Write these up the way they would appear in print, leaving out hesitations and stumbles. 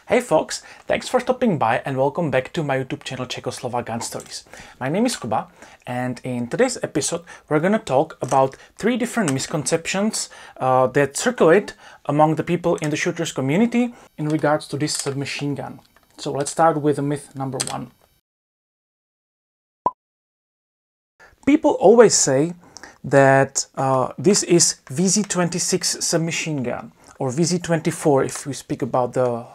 Hey folks, thanks for stopping by and welcome back to my YouTube channel Czechoslovak Gun Stories. My name is Kuba and in today's episode we're gonna talk about 3 different misconceptions that circulate among the people in the shooters community in regards to this submachine gun. So let's start with myth number 1. People always say that this is VZ26 submachine gun, or VZ24 if we speak about the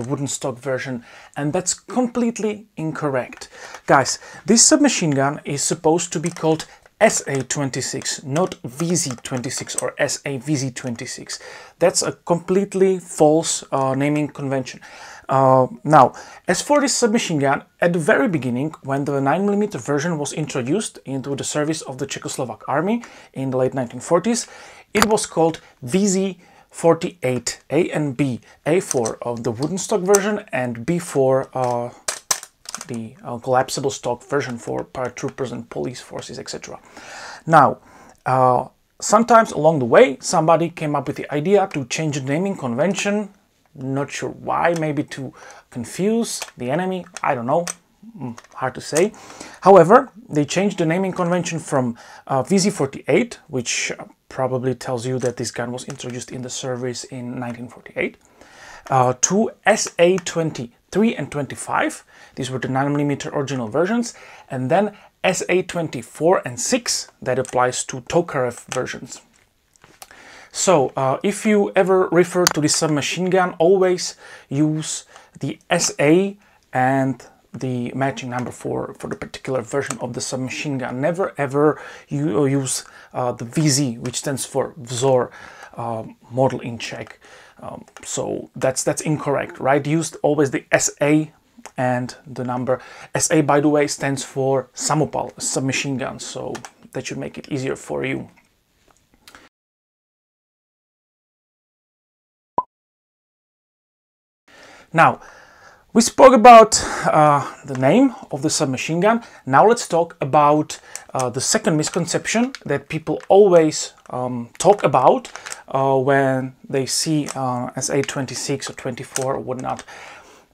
wooden stock version, and that's completely incorrect. Guys, this submachine gun is supposed to be called SA26, not VZ26 or SAVZ26. That's a completely false naming convention. Now, as for this submachine gun, at the very beginning, when the 9mm version was introduced into the service of the Czechoslovak army in the late 1940s, it was called VZ48, A and B. A for the wooden stock version and B for the collapsible stock version for paratroopers and police forces, etc. Now, sometimes along the way, somebody came up with the idea to change the naming convention. Not sure why, maybe to confuse the enemy, I don't know, hard to say. However, they changed the naming convention from VZ48, which probably tells you that this gun was introduced in the service in 1948, to SA23 and 25. These were the 9mm original versions, and then SA24 and 6, that applies to Tokarev versions. So, if you ever refer to the submachine gun, always use the SA and the matching number for the particular version of the submachine gun. Never ever use the VZ, which stands for Vzor, model in Czech. So that's incorrect, right? Use always the SA and the number. SA, by the way, stands for Samopal, submachine gun, so that should make it easier for you. Now, we spoke about the name of the submachine gun. Now let's talk about the second misconception that people always talk about when they see SA26 or 24 or whatnot.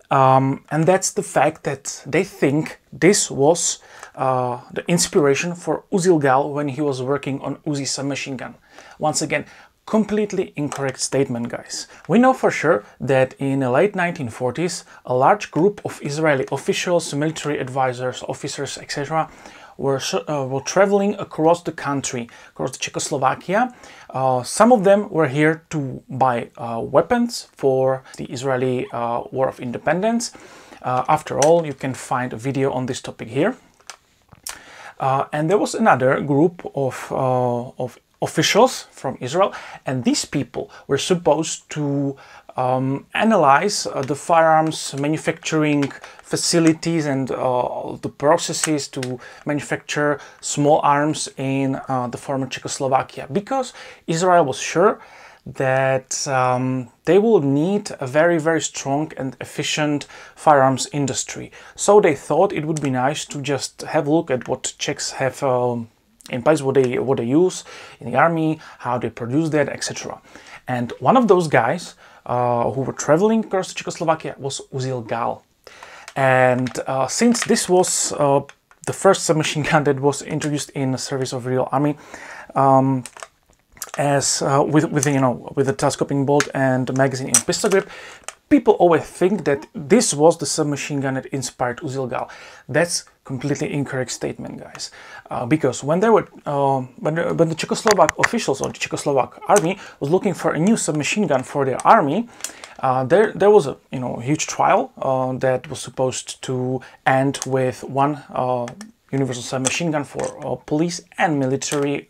And that's the fact that they think this was the inspiration for Uzilgal when he was working on Uzi submachine gun. Once again, completely incorrect statement, guys. We know for sure that in the late 1940s, a large group of Israeli officials, military advisors, officers, etc. were traveling across the country, across Czechoslovakia. Some of them were here to buy weapons for the Israeli War of Independence. After all, you can find a video on this topic here. And there was another group of officials from Israel, and these people were supposed to analyze the firearms manufacturing facilities and the processes to manufacture small arms in the former Czechoslovakia, because Israel was sure that they will need a very strong and efficient firearms industry. So they thought it would be nice to just have a look at what Czechs have in place, what they use in the army, how they produce that, etc. And one of those guys who were traveling across Czechoslovakia was Uzilgal. And since this was the first submachine gun that was introduced in the service of real army, with a telescoping bolt and magazine in pistol grip, people always think that this was the submachine gun that inspired Uzilgal. That's completely incorrect statement, guys. Because when they were, when the Czechoslovak officials or the Czechoslovak army was looking for a new submachine gun for their army, there was a huge trial that was supposed to end with one universal submachine gun for police and military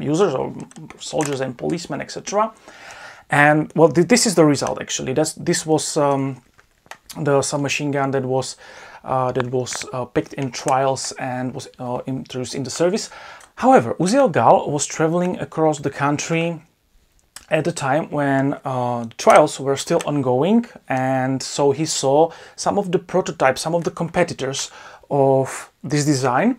users, or soldiers and policemen, etc. And well, this is the result actually. This was the submachine gun that was picked in trials and was introduced in the service. However, Uzilgal was traveling across the country at the time when the trials were still ongoing, and so he saw some of the prototypes, some of the competitors of this design,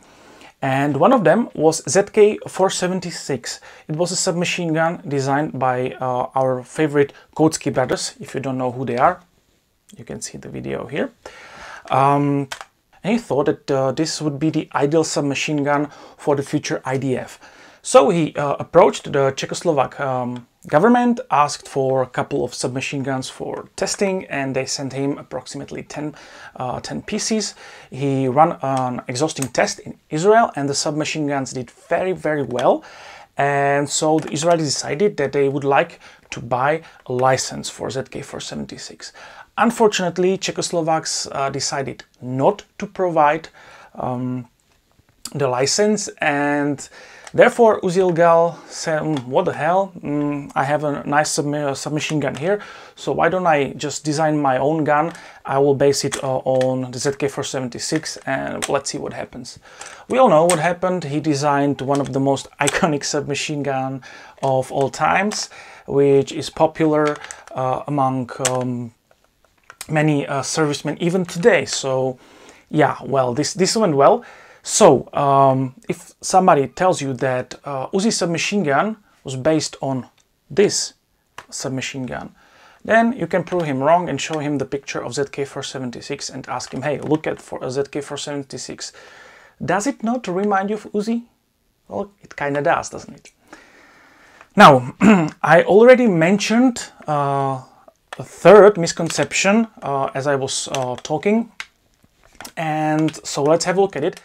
and one of them was ZK476. It was a submachine gun designed by our favorite Koutsky brothers. If you don't know who they are, You can see the video here. And he thought that this would be the ideal submachine gun for the future IDF. So he approached the Czechoslovak government, asked for a couple of submachine guns for testing, and they sent him approximately 10 pieces. He ran an exhausting test in Israel, and the submachine guns did very, very well. And so the Israelis decided that they would like to buy a license for ZK476. Unfortunately, Czechoslovaks decided not to provide the license, and therefore Uzi Ilgal said, what the hell, I have a nice submachine gun here, so why don't I just design my own gun? I will base it on the ZK476 and let's see what happens. We all know what happened. He designed one of the most iconic submachine gun of all times, which is popular among many servicemen even today. So yeah, well, this went well. So if somebody tells you that Uzi submachine gun was based on this submachine gun, then you can prove him wrong and show him the picture of ZK476 and ask him, hey, look at for a ZK476. Does it not remind you of Uzi? Well, it kind of does, doesn't it? Now, I already mentioned a third misconception as I was talking, and so let's have a look at it.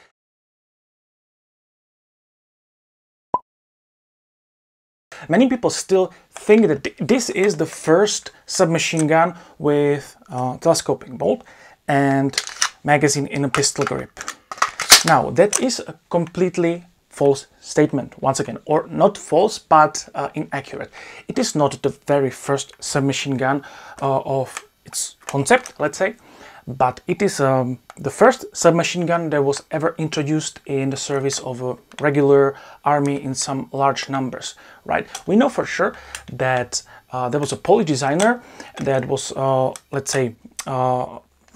Many people still think that this is the first submachine gun with telescoping bolt and magazine in a pistol grip. Now, that is a completely false statement, once again, or not false, but inaccurate. It is not the very first submachine gun of its concept, let's say, but it is the first submachine gun that was ever introduced in the service of a regular army in some large numbers, right? We know for sure that there was a Polish designer that was, let's say,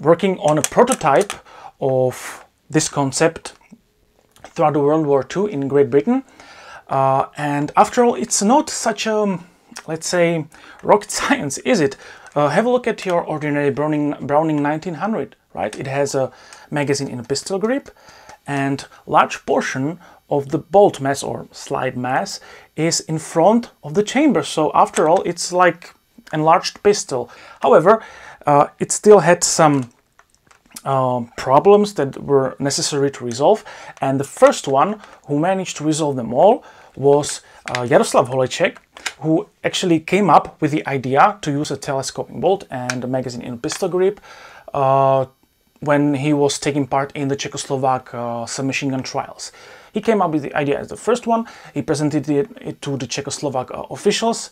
working on a prototype of this concept throughout the World War II in Great Britain. And after all, it's not such a, let's say, rocket science, is it? Have a look at your ordinary Browning 1900, right? It has a magazine in a pistol grip, and large portion of the bolt mass or slide mass is in front of the chamber. So after all, it's like enlarged pistol. However, it still had some problems that were necessary to resolve, and the first one who managed to resolve them all was Jaroslav Holeček, who actually came up with the idea to use a telescoping bolt and a magazine in a pistol grip when he was taking part in the Czechoslovak submachine gun trials. He came up with the idea as the first one. He presented it to the Czechoslovak officials,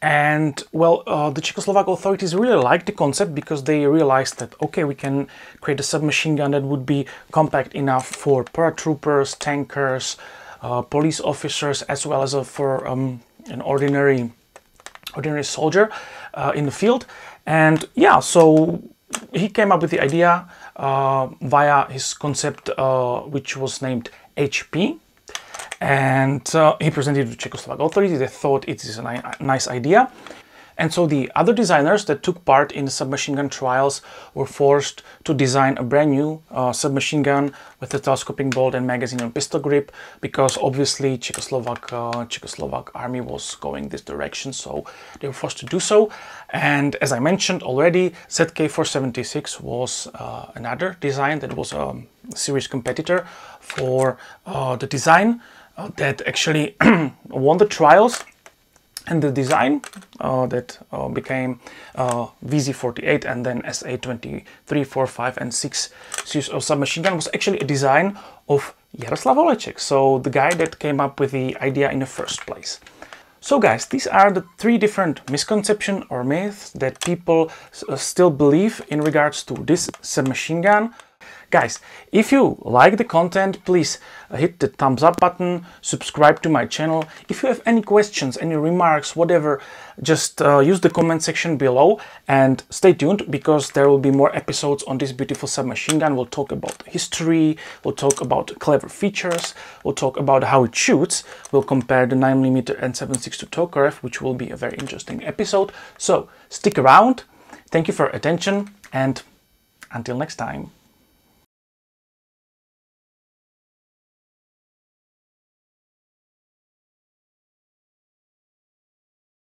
and well, the Czechoslovak authorities really liked the concept because they realized that, okay, we can create a submachine gun that would be compact enough for paratroopers, tankers, police officers, as well as for an ordinary soldier in the field. And yeah, so he came up with the idea via his concept, which was named HP, and he presented it to Czechoslovak authorities. They thought it is a nice idea. And so the other designers that took part in the submachine gun trials were forced to design a brand new submachine gun with a telescoping bolt and magazine and pistol grip, because obviously Czechoslovak army was going this direction, so they were forced to do so. And as I mentioned already, ZK476 was another design that was a serious competitor for the design that actually won the trials. And the design that became VZ48 and then SA23, 4, 5 and 6 series of submachine gun was actually a design of Jaroslav Holeček, so the guy that came up with the idea in the first place. So guys, these are the three different misconceptions or myths that people still believe in regards to this submachine gun. Guys, if you like the content, please hit the thumbs up button, subscribe to my channel. If you have any questions, any remarks, whatever, just use the comment section below, and stay tuned because there will be more episodes on this beautiful submachine gun. We'll talk about history, we'll talk about clever features, we'll talk about how it shoots, we'll compare the 9mm and 7.62 Tokarev, which will be a very interesting episode. So stick around. Thank you for attention, and until next time.